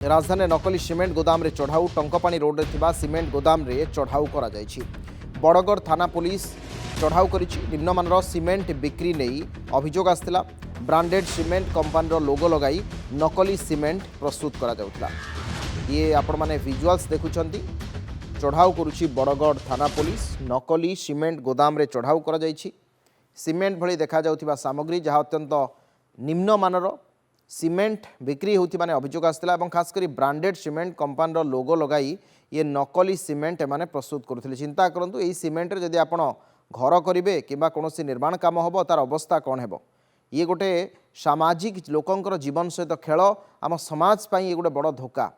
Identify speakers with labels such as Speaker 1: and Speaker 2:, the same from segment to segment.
Speaker 1: राजधानी नकली सिमेंट गोदाम रे चढ़ाऊ टंकपाणी रोड रे सिमेंट गोदाम रे चढ़ाऊ करा जायछि। बड़गड़ थाना पुलिस चढ़ाऊ करिछि। निम्नमानर सिमेंट बिक्री नहीं अभियोग आसला। ब्रांडेड सिमेंट कंपनी लोगो लगाई नकली सिमेंट प्रस्तुत करा जाउतला। ये आपण माने विजुअल्स देखुछंती। चढ़ाऊ करुछि बड़गड़ थाना पुलिस। नकली सिमेंट गोदाम रे चढ़ाऊ करा जायछि। सिमेंट भली देखा जाउथिबा सामग्री जहाँ अत्यंत निम्नमानर सिमेंट बिक्री होती माने अभियोग आसला। खासकर ब्रांडेड सिमेंट कंपनी लोगो लगाई ये नकली सिमेंट एमाने प्रस्तुत करुथिले। चिंता करंतु एही सिमेंट रे जदि आपण घर करिवे किंबा कोनोसी निर्माण काम हबो तार अवस्था कौन हेबो। ये गोटे सामाजिक लोकंकर जीवन सहित खेल आम समाज पई ये गोटे बड़ धोखा।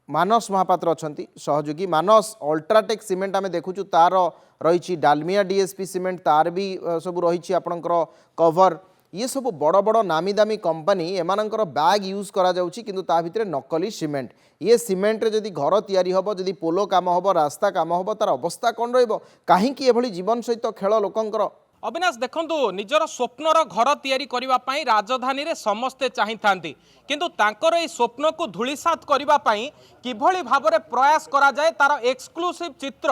Speaker 1: मानस महापात्र अछंती सहयोगी। मानस अल्ट्राटेक सिमेंट आमे देखुचु तार रही डालमिया डीएसपी सिमेंट तार भी सब रही आपणकर कवर। ये सब बड़ बड़ नामी दामी कंपनी एमानकर बैग यूज करा जाउची किंतु ता भितरे नकली सिमेंट। ये सिमेंट रे जदि घर तैयारी हबो जदि पोलो काम हबो रास्ता काम हबो तार अवस्था कौन रहिबो। काहेकि एभली जीवन सहित खेल लोकंकर।
Speaker 2: अविनाश देखंतु निजर स्वप्नर घर तैयारी करिबा पई राजधानी रे समस्ते चाहि थांती किंतु तांकर ए स्वप्न को धूलिसात करिबा पई किभली भाबरे प्रयास करा जाए तार एक्सक्लूसिव चित्र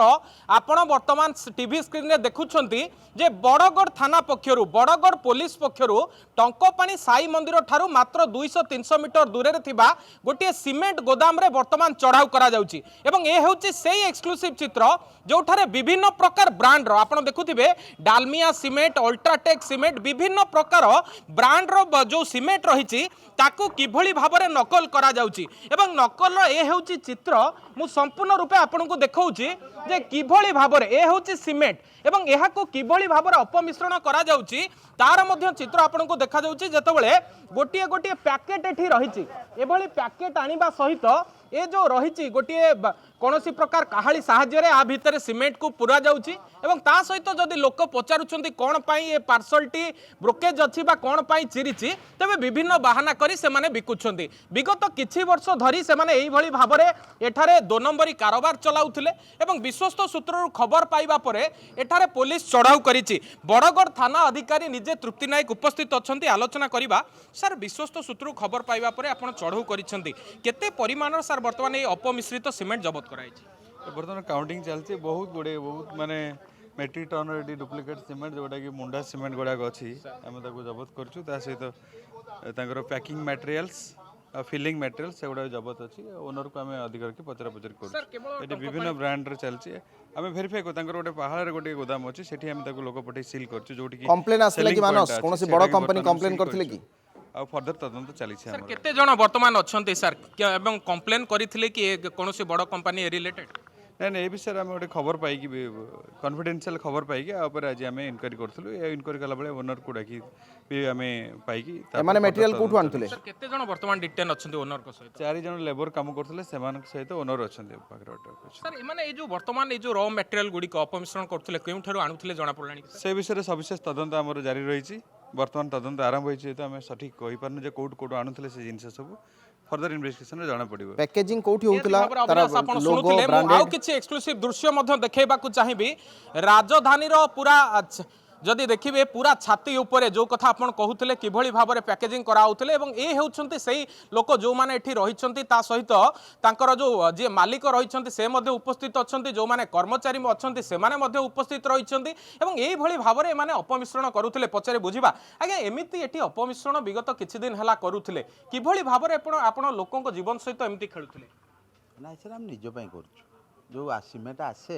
Speaker 2: आपण वर्तमान टीवी स्क्रीन रे देखुछंती जे बड़गड़ थाना पक्षरु बड़गड़ पुलिस पक्षरु टंकपाणी साई मंदिर ठारू मात्र 200-300 मीटर दूर रे थिबा गोटे सिमेंट गोदाम रे वर्तमान चढ़ाऊ करा जाउची एवं ए होची सेही एक्सक्लूसिव चित्र जोठारे विभिन्न प्रकार ब्रांड रो आपण देखुथिबे डालमिया सिमेंट अल्ट्राटेक सिमेंट विभिन्न प्रकार ब्रांड रो जो सिमेंट रही ताकू किभली भाबरे नकल करा जाउची एवं नकल ए हेउची चित्र मु संपूर्ण रूपे आपन को देखाउची जे किभली भाबरे ए हेउची सिमेंट एवं एहा को किभली भाबरे अपमिश्रण करा जाउची तार मध्य चित्र आपन को देखा जाउची जेतेबेले गोटिए गोटिए पैकेट एठी रहिची एभली पैकेट आनिबा सहित ए जो रही गोटे कौन प्रकार कहाड़ी साहाय्य आ भितर सिमेंट को पूरा जाउची एवं ता सहित जदि लोक पचारुचंती कौन पाई ये पार्सलटी ब्रोकेज अच्छी बा कौन पाई चिरीची तेबे विभिन्न बहाना करी से माने बिकुछंती। विगत किछि वर्ष धरी से माने एही भली भाबरे एठारे 2 नंबरी कारोबार चलाउथिले एवं विश्वस्त सूत्ररु खबर पाइबा परे एठारे पुलिस चढ़ाऊ करिछि। बड़गड़ थाना अधिकारी निजे तृप्ति नायक उपस्थित अछंती आलोचना करिबा। सर विश्वस्त सूत्ररु खबर पाइबा परे आपण चढ़ाऊ करिछंती केते परिमाणर सर वर्तमान ए अपमिश्रित सिमेंट जब्त कराइछि।
Speaker 3: बर्तमान काउंटिंग चलती बहुत गुड़े बहुत माने metric ton ready duplicate cement जोटा कि मुंडा सिमेंट गुड़ाक अच्छी आम जबत करूँ सहित पैकिंग मटेरियल्स फिलिंग मटेरियल्स से गुड़ा जबत अच्छी ओनर को आम अधिक रखी पचरा पचर कर विभिन्न ब्रांड रे चलती आम भेरीफाई कर गोटे पहाड़ गोटे गोदाम अच्छी से लोक पठे सिल कर
Speaker 1: कंप्लेन आसला कि मानस कौन सी बड़ कंपनी कंप्लेन करथिले कि
Speaker 3: आ फर्दर तदंत चली
Speaker 2: सर केते जण वर्तमान अछंती सर एवं कंप्लेन करथिले कि कौन सी बड़ कंपनी रिलेटेड
Speaker 3: नहीं ए विषय में गोटे खबर पाई कॉन्फिडेंशियल खबर पाई आज आम इनक्वारी करूँ इनक्वारी कला बेले ओनर को डाकी आम पाई
Speaker 1: माने मटेरियल कोठु आनथले
Speaker 2: सर केते जण वर्तमान डिटेन अछंती ओनर को सहित
Speaker 3: 4 जण लेबर काम करथले सेमान सहित ओनर अछंती
Speaker 2: सर माने ए जो वर्तमान ए जो रॉ मटेरियल गुडी को अपमिश्रण करथले केउ ठारू आनुथले जणा पड़लानी
Speaker 3: से विषय सविशेष तदंत आमर जारी रही। वर्तमान तदंत आरंभ होई तो आम सठिक कहि पारनु जे कोड आनुथले से जिंस सब फर्दर इन्वेस्टिगेशन रे जाना पड़िबो।
Speaker 1: पैकेजिंग कोठी होतला तारा लोगो ब्रांडेड
Speaker 2: आउ किछि एक्सक्लूसिव दृश्य मध्ये देखैबा को चाहिबी। राजधानी रो पूरा जदि देखिए पूरा छाती उपरे जो कथा आपण कहूले किभली भाबरे पैकेजिंग कराउथले एवं ए हेउछंती सेही लोक जो माने एठी रहिछंती ता सहित तांकर जो जे मालिक रहिछंती से मध्ये उपस्थित अछंती जो माने कर्मचारी अछंती से माने मध्ये उपस्थित रहिछंती एवं एही भली भाबरे माने अपमिश्रण करूथले पछरे बुझिबा। आगे एमिति एठी अपमिश्रण विगत किछि दिन हला करूथले किभली भाबरे आपण लोकक जीवन सहित एमिति खेलुथले
Speaker 4: ना सर हम निज पई करछु जो सिमेंट आसे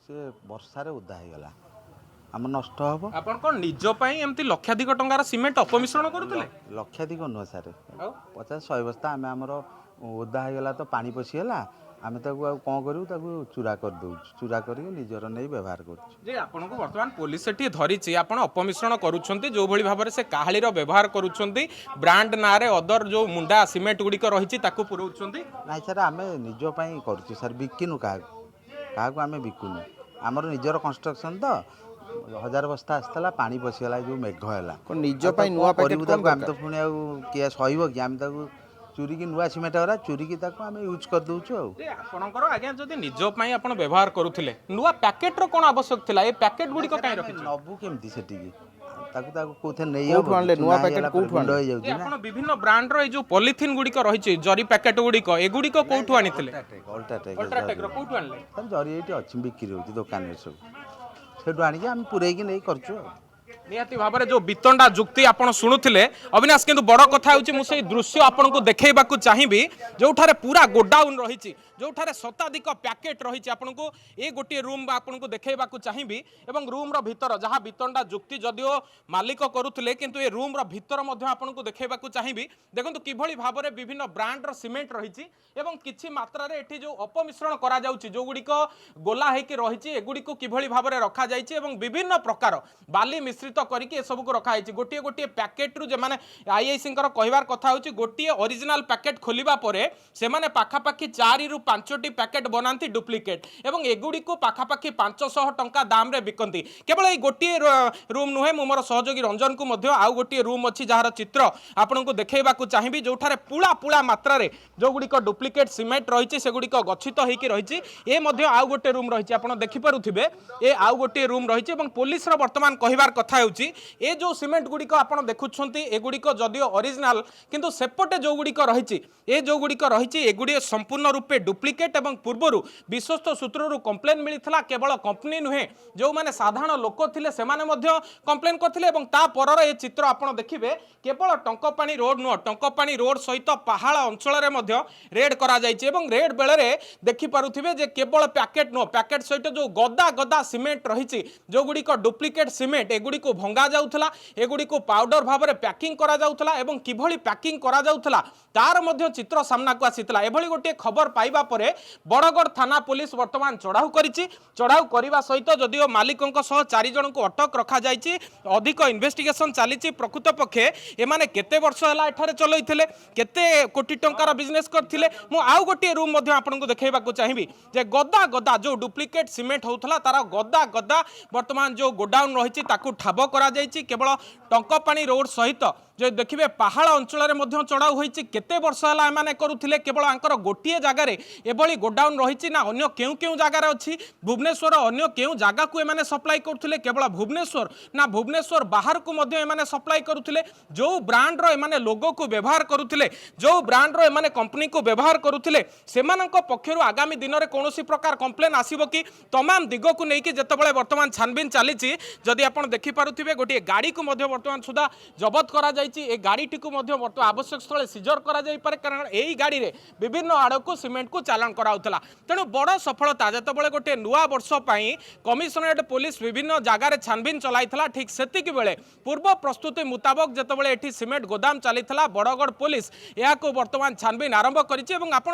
Speaker 4: से वर्षा रे उदा हे गला आम नष्ट हम
Speaker 2: आपण कोन निज पई एमती लक्षाधिक टंकार सिमेंट अपमिश्रण करूथले
Speaker 4: लक्षाधिक नुह सर 50-100 बस्ता आम आमर ओदा होगा तो पानी पशिगला आम कौन करूँ चूरा कर दौ चूरा कर निजर नहीं व्यवहार कर
Speaker 2: आपन को वर्तमान पुलिस एठी धरिछि आपण अपमिश्रण करूछंती जो भली भाबरे से काहालीर व्यवहार करूछंती ब्रांड नारे अदर जो मुंडा सिमेंट गुडी को रहिछि ताकू पुरौछंती
Speaker 4: ना सर आम निज पई करछु सर बिकिनु क्या आम बिकुनु आमर निजर कंस्ट्रक्शन तो 1000 बस्ता आसला पानी पशिगला जो मेघ है
Speaker 1: निज पई नुआ पैकेट
Speaker 4: आम तो पुणी किए सहब कि आम चूरी की नुआ सिमेंट वाला चूरी की आम यूज कर दउछु
Speaker 2: आपनकर आज्ञा जदि निज पई आपण व्यवहार करूथिले नुआ पैकेट रो कोन आवश्यक थिला ए पैकेट गुडी को काई रखि
Speaker 4: नबु केमती सेठी ତାକୁ ତାକୁ କୋଉଥିରେ ନେଇ
Speaker 1: କୋଉଠୁ
Speaker 4: ହବ
Speaker 1: ଆଣିଲେ?
Speaker 4: ଚୁନା
Speaker 1: ନୂଆ
Speaker 4: ହେଇଗଲା
Speaker 1: ପ୍ୟାକେଟ୍
Speaker 4: ପରେ
Speaker 1: କୋଉଠୁ
Speaker 4: ଗୁଣ୍ଡ
Speaker 1: ଆଣିଲେ?
Speaker 4: ହେଇଯାଉଛି ନା।
Speaker 2: ଆପଣ ବିଭିନ୍ନ ବ୍ରାଣ୍ଡର ଏଇ ଯୋଉ ପଲିଥିନ୍ ଗୁଡ଼ିକ ରହିଛି ଜରି ପ୍ୟାକେଟ୍ ଗୁଡ଼ିକ ଏଗୁଡ଼ିକ କୋଉଠୁ ଆଣିଥିଲେ? ଅଲ୍ଟ୍ରାଟେକ୍ର କୋଉଠୁ ଆଣିଲେ?
Speaker 4: ତାର ଜରି ଏଇଠି ଅଛି ବିକ୍ରି ହେଉଛି ଦୋକାନରେ ସବୁ, ସେଠୁ ଆଣିକି ଆମେ ପୁରେଇକି ନେଇ କରୁଛୁ ଆଉ।
Speaker 2: ନିହାତି ଭାବରେ ଯୋଉ ବିତଣ୍ଡା ଯୁକ୍ତି ଆପଣ ଶୁଣୁଥିଲେ ଅବିନାଶ, କିନ୍ତୁ ବଡ଼ କଥା ହେଉଛି ମୁଁ ସେଇ ଦୃଶ୍ୟ ଆପଣଙ୍କୁ ଦେଖେଇବାକୁ ଚାହିଁବି ଯୋଉଠାରେ ପୁରା ଗୋଡାଉନ୍ ରହିଛି, ଯୋଉଠାରେ ଶତାଧିକ ପ୍ୟାକେଟ୍ ରହିଛି। ଆପଣଙ୍କୁ ଏ ଗୋଟିଏ ରୁମ୍ ଆପଣଙ୍କୁ ଦେଖେଇବାକୁ ଚାହିଁବି ଏବଂ ରୁମ୍ର ଭିତର ଯାହା ବିତଣ୍ଡା ଯୁକ୍ତି ଯଦିଓ ମାଲିକ କରୁଥିଲେ, କିନ୍ତୁ ଏ ରୁମ୍ର ଭିତର ମଧ୍ୟ ଆପଣଙ୍କୁ ଦେଖେଇବାକୁ ଚାହିଁବି। ଦେଖନ୍ତୁ କିଭଳି ଭାବରେ ବିଭିନ୍ନ ବ୍ରାଣ୍ଡର ସିମେଣ୍ଟ ରହିଛି ଏବଂ କିଛି ମାତ୍ରାରେ ଏଠି ଯୋଉ ଅପମିଶ୍ରଣ କରାଯାଉଛି, ଯୋଉଗୁଡ଼ିକ ଗୋଲା ହେଇକି ରହିଛି, ଏଗୁଡ଼ିକୁ କିଭଳି ଭାବରେ ରଖାଯାଇଛି ଏବଂ ବିଭିନ୍ନ ପ୍ରକାର ବାଲି ମିଶ୍ରିତ କରିକି ଏସବୁକୁ ରଖାଯାଇଛି। ଗୋଟିଏ ଗୋଟିଏ ପ୍ୟାକେଟ୍ରୁ ଯେମାନେ ଆଇଆଇସିଙ୍କର କହିବାର କଥା ହେଉଛି ଗୋଟିଏ ଅରିଜିନାଲ୍ ପ୍ୟାକେଟ୍ ଖୋଲିବା ପରେ ସେମାନେ ପାଖାପାଖି 4ରୁ 5ଟି ପ୍ୟାକେଟ୍ ବନାନ୍ତି ଡୁପ୍ଲିକେଟ୍ ଏବଂ ଏଗୁଡ଼ିକୁ ପାଖାପାଖି 500 ଟଙ୍କା ଦାମରେ ବିକନ୍ତି। କେବଳ ଏଇ ଗୋଟିଏ ରୁମ୍ ନୁହେଁ, ମୁଁ ମୋର ସହଯୋଗୀ ରଞ୍ଜନକୁ ମଧ୍ୟ ଆଉ ଗୋଟିଏ ରୁମ୍ ଅଛି ଯାହାର ଚିତ୍ର ଆପଣଙ୍କୁ ଦେଖେଇବାକୁ ଚାହିଁବି, ଯୋଉଠାରେ ପୁଳା ପୁଳା ମାତ୍ରାରେ ଯୋଉଗୁଡ଼ିକ ଡୁପ୍ଲିକେଟ୍ ସିମେଣ୍ଟ ରହିଛି ସେଗୁଡ଼ିକ ଗଚ୍ଛିତ ହେଇକି ରହିଛି। ଏ ମଧ୍ୟ ଆଉ ଗୋଟେ ରୁମ୍ ରହିଛି, ଆପଣ ଦେଖିପାରୁଥିବେ ଏ ଆଉ ଗୋଟିଏ ରୁମ୍ ରହିଛି ଏବଂ ପୋଲିସର ବର୍ତ୍ତମାନ କହିବାର କଥା ହେଉଛି ଏ ଯୋଉ ସିମେଣ୍ଟ ଗୁଡ଼ିକ ଆପଣ ଦେଖୁଛନ୍ତି ଏଗୁଡ଼ିକ ଯଦିଓ ଅରିଜିନାଲ, କିନ୍ତୁ ସେପଟେ ଯୋଉଗୁଡ଼ିକ ରହିଛି ଏ ଯୋଉଗୁଡ଼ିକ ରହିଛି ଏଗୁଡ଼ିକ ସମ୍ପୂର୍ଣ୍ଣ ରୂପେ ଡୁପ୍ଲିକେଟ୍ ଏବଂ ପୂର୍ବରୁ ବିଶ୍ୱସ୍ତ ସୂତ୍ରରୁ କମ୍ପ୍ଲେନ୍ ମିଳିଥିଲା। କେବଳ କମ୍ପାନୀ ନୁହେଁ, ଯୋଉମାନେ ସାଧାରଣ ଲୋକ ଥିଲେ ସେମାନେ ମଧ୍ୟ କମ୍ପ୍ଲେନ୍ କରିଥିଲେ ଏବଂ ତା ପରର ଏ ଚିତ୍ର ଆପଣ ଦେଖିବେ କେବଳ ଟଙ୍କପାଣି ରୋଡ୍ ନୁହଁ, ଟଙ୍କପାଣି ରୋଡ୍ ସହିତ ପାହାଳ ଅଞ୍ଚଳରେ ମଧ୍ୟ ରେଡ୍ କରାଯାଇଛି ଏବଂ ରେଡ୍ ବେଳରେ ଦେଖିପାରୁଥିବେ ଯେ କେବଳ ପ୍ୟାକେଟ୍ ନୁହଁ, ପ୍ୟାକେଟ୍ ସହିତ ଯୋଉ ଗଦା ଗଦା ସିମେଣ୍ଟ ରହିଛି ଯୋଉଗୁଡ଼ିକ ଡୁପ୍ଲିକେଟ୍ ସିମେଣ୍ଟ ଏଗୁଡ଼ିକୁ ଭଙ୍ଗା ଯାଉଥିଲା, ଏଗୁଡ଼ିକୁ ପାଉଡର ଭାବରେ ପ୍ୟାକିଂ କରାଯାଉଥିଲା ଏବଂ କିଭଳି ପ୍ୟାକିଂ କରାଯାଉଥିଲା ତାର ମଧ୍ୟ ଚିତ୍ର ସାମ୍ନାକୁ ଆସିଥିଲା। ଏଭଳି ଗୋଟିଏ ଖବର ପାଇବା ପରେ ବଡ଼ଗଡ଼ ଥାନା ପୁଲିସ ବର୍ତ୍ତମାନ ଚଢ଼ାଉ କରିଛି। ଚଢ଼ାଉ କରିବା ସହିତ ଯଦିଓ ମାଲିକଙ୍କ ସହ 4 ଜଣଙ୍କୁ ଅଟକ ରଖାଯାଇଛି, ଅଧିକ ଇନଭେଷ୍ଟିଗେସନ ଚାଲିଛି। ପ୍ରକୃତ ପକ୍ଷେ ଏମାନେ କେତେ ବର୍ଷ ହେଲା ଏଠାରେ ଚଲାଇଥିଲେ, କେତେ କୋଟି ଟଙ୍କାର ବିଜନେସ୍ କରିଥିଲେ। ମୁଁ ଆଉ ଗୋଟିଏ ରୁମ୍ ମଧ୍ୟ ଆପଣଙ୍କୁ ଦେଖେଇବାକୁ ଚାହିଁବି ଯେ ଗଦା ଗଦା ଯୋଉ ଡୁପ୍ଲିକେଟ୍ ସିମେଣ୍ଟ ହେଉଥିଲା ତାର ଗଦା ଗଦା ବର୍ତ୍ତମାନ ଯୋଉ ଗୋଡାଉନ୍ ରହିଛି ତାକୁ ଠାବ କରାଯାଇଛି। କେବଳ ଟଙ୍କପାଣି ରୋଡ୍ ସହିତ যে দেখবে পাহাড় অঞ্চলের মধ্যে চড়াও হয়েছে কেতে বর্ষ হল এমানে করুলে কেবল আঙ্কর গোটিয়ে জায়গায় এভাবে গোডাউন রয়েছে না অন্য কেউ কেউ জায়গায় অছি ভুবনেশ্বর অন্য কেউ জায়গাকে এমানে সপ্লাই করুলে কেবল ভুবনেশ্বর না ভুবনেশ্বর বাহারকু মধ্যে এমানে সপ্লাই করুলে যে ব্রান্ডর এমানে লোগোকু ব্যবহার করুলে যে ব্রান্ডর এমানে কোম্পানিকু ব্যবহার করুলে সেমানଙ୍କ পক্ষরু আগামী দিନରେ কোনসি প্রকার কমপ্লেন আসিব কি तमाम दिगकु नहीं कि जितेबाला बर्तमान छानबिन चली जदि आप देखिपे गोटे गाड़ी को बर्तमान सुधा जबत करा ए गाड़ी टी बर्तमान आवश्यक स्थल सिजर करा पारे कारण यही गाड़ी रे विभिन्न आड़ को सीमेंट को चालान कराउथला। तेणु बड़ सफलता जितेबाला गोटे नुआ वर्ष कमिशनरेट पुलिस विभिन्न जगार छानबिन चलाइला ठीक सेतिक बेले पूर्व प्रस्तुति मुताबक जितेबाला एठी सीमेंट गोदाम चलीथिला बड़गड़ पुलिस या बर्तमान छानबिन आरंभ करिछि एवं आपण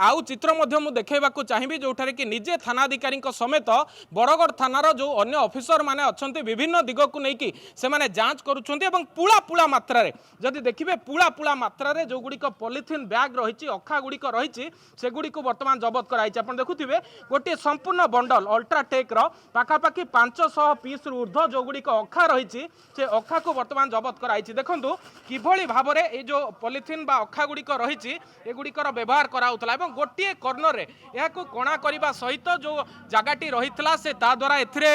Speaker 2: आउ चित्र मु देखैबाकू चाहिबी जोठारे कि निजे थानाधिकारी समेत बड़गड़ थानार जो अन्य ऑफिसर माने अच्छंती विभिन्न दिग को लेकिन से माने जांच करुछंती एवं पुला पुला मात्रा रे जदि देखिबे पुला पुला मात्रा रे जो गुड़िक पॉलिथिन बैग रही अखा गुड़िक रही से गुड़िक बर्तमान जबत कराई आपण देखुथिबे गोटे संपूर्ण बंडल अल्ट्राटेक रो पाखापाखि 500 पीस रु ऊर्ध्व जो गुड़िक अखा रही से अखा को बर्तमान जबत कराई। देखंतु किभଳି भाबरे ए जो पॉलिथिन बा अखा गुड़िक रही एगुड़िकर व्यवहार कराउतला एवं गोटे कर्नर रे याकू कणा करिबा सहित जो जगहटी रही से द्वारा एथिरे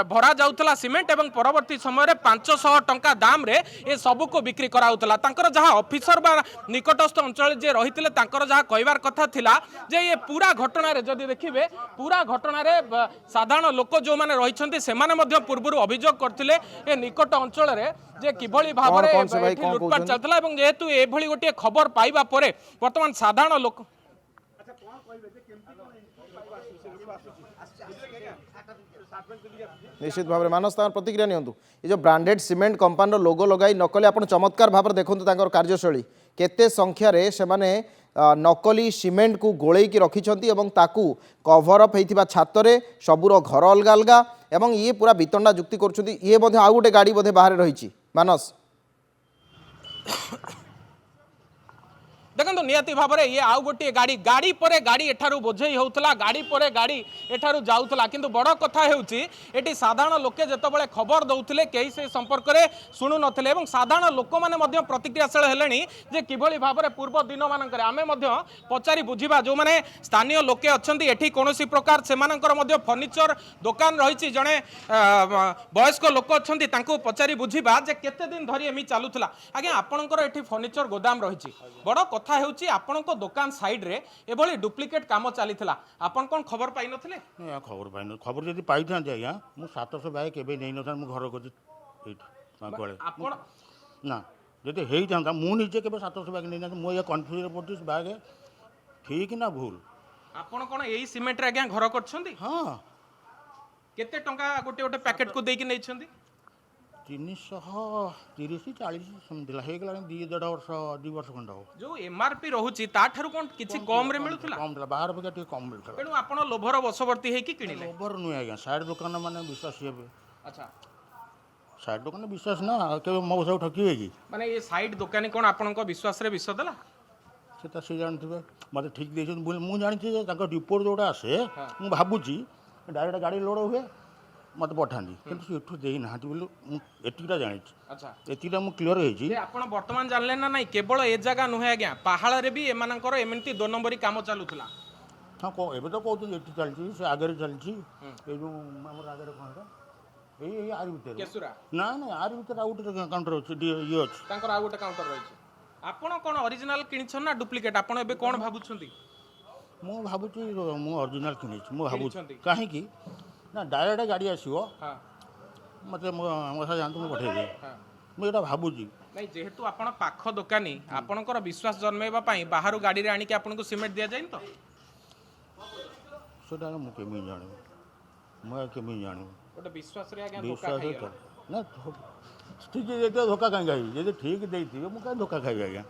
Speaker 2: भरा जाउतला सीमेंट एवं परवर्ती समय 500 टंका दाम रे ए सबू को बिक्री कराउतला। तांकर जहाँ ऑफिसर बा निकटस्थ अंचल जे रही तांकर जहाँ कहबार कथा थिला जे ये पूरा घटना रे जदि देखिबे पूरा घटना रे साधारण लोक जो माने रहिछन्ती सेमाने मध्य पूर्वरु अभियोग करथिले ए निकट अंचल रे जे किभଳି भाबरे एठी लुटपाट चलतला एवं जेहेतु एभଳି गोटे खबर पाइबा परे वर्तमान साधारण लोक
Speaker 1: निश्चित भाव में मानस प्रतिक्रिया नियंतु ये जो ब्रांडेड सीमेंट कंपानी लोगो लगाई नकली आप चमत्कार भाव में देखते कार्यशैली केते संख्यार से नकली सीमेंट को गोलैकी रखिंट ताकू कभरअप होता छातरे सबूर घर अलग अलग एवं ये पूरा वितंडा जुक्ति कर ये आउ गोटे गाड़ी बोधे बाहर रही मानस
Speaker 2: देखो निहाती भाव में ये आउ गोटे गाड़ी गाड़ी पर गाड़ी एठारू बोझेई होउतला गाड़ी पर गाड़ी एठारू जाउतला किंतु बड़ कथा हेउची एटी साधारण लोके जेतबेले खबर दउथिले केही से संपर्क रे सुनु नथिले एवं साधारण लोक माने मध्य प्रतिक्रियाशील हेलेनी जे किभଳି भाबरे पूर्व दिन मानकरे आमे मध्य पचारि बुझिबा जो माने स्थानीय लोके अछंती एठी कोनोसी प्रकार सेमानकर मध्य फर्निचर दुकान रहिछि जणे वयस्क लोक अछंती तांको पचारि बुझिबा जे केते दिन धरि एमि चालुथला आज्ञा आपणकर एठी फर्निचर गोदाम रहिछि बड़ कथा हेउची आपणको दुकान साइड रे एभଳି डुप्लिकेट काम चलीथिला आपण कोन खबर पाइ नथिले
Speaker 5: खबर पाइन खबर जदि पाई आज्ञा मु 700 बैग केबे नहीं नथा मु घर को एइठ
Speaker 2: आपण
Speaker 5: ना जदि हेई था मु निजे केबे 700 बैग नहीं ना मु ये कन्फ्यूजन पड़ती बैग ठीक ना भूल
Speaker 2: आपण कोन एई सिमेंट रे आज्ञा घर करछंती
Speaker 5: हाँ
Speaker 2: केते टंका गोटे गोटे पैकेट को देकी नै छंती
Speaker 5: 330-40 समथिला हे गला 2.5 वर्ष खंड हो
Speaker 2: जो एमआरपी रहुची ता ठारू कोन किछि कम रे मिलुथला
Speaker 5: कम दिला बाहर बगे ठीक कम मिलता
Speaker 2: तेणु आपण लोभर वशवर्ती हे कि किनिले
Speaker 5: ओवर नुय आज्ञा साइड दुकान माने विश्वास हेबे
Speaker 2: अच्छा
Speaker 5: साइड दुकान विश्वास ना केबे मो सब ठकिबे की
Speaker 2: माने ये साइड दुकानी कोन आपण को विश्वास रे विश्वास देला
Speaker 5: सेता से जानथिबे मते ठीक देछन मु जानिछि जे ताको रिपोर्ट जोडा आसे मु भाबुची डायरेक्ट गाड़ी लोड हुए मत पठानी किंतु एठु देई नाहाती बोल एटिटा जानिछि
Speaker 2: अच्छा
Speaker 5: एटिटा मु क्लियर हेछि
Speaker 2: जे आपण वर्तमान जानले ना नहीं केवल ए जगह नुहे आज्ञा पहाड़ रे भी एमानकर एमंती 2 नंबरी काम चालुथला
Speaker 5: हाँ को एबे तो कहते एटी चलछि से आगे चलछि ए जो हमर आगे कोनटा ए आरि भीतर
Speaker 2: केसुरा
Speaker 5: ना ना आरि भीतर आउट काउंटर अछि ये अछि
Speaker 2: तांकर आ गोटे काउंटर रहिछि आपण कोन ओरिजिनल किनिछन ना डुप्लिकेट आपण एबे कोन भाबुछंती
Speaker 5: मु भाबुछि मु ओरिजिनल किनिछि मु भाबुछि
Speaker 2: किनिछंती?
Speaker 5: काहे की ना डायरेक्ट गाड़ी आसीबो
Speaker 2: हां
Speaker 5: मते मो सा जानतु मु पठेइ दे
Speaker 2: हां
Speaker 5: मु एटा भाबुछि
Speaker 2: नहीं जेहेतु आपण पाख दुकानी आपणकर विश्वास जन्मेबा पई बाहरु गाड़ी रे आनी के आपन को सीमेंट दिया जाइन तो
Speaker 5: सेटा मु केमि जानि मु केमि जानि
Speaker 2: गोटे विश्वास रे आज्ञा धोखा
Speaker 5: विश्वास
Speaker 2: खाइला
Speaker 5: ना ठीक है धोखा कहीं खाई यदि ठीक देती मु कहीं धोखा खाई आज्ञा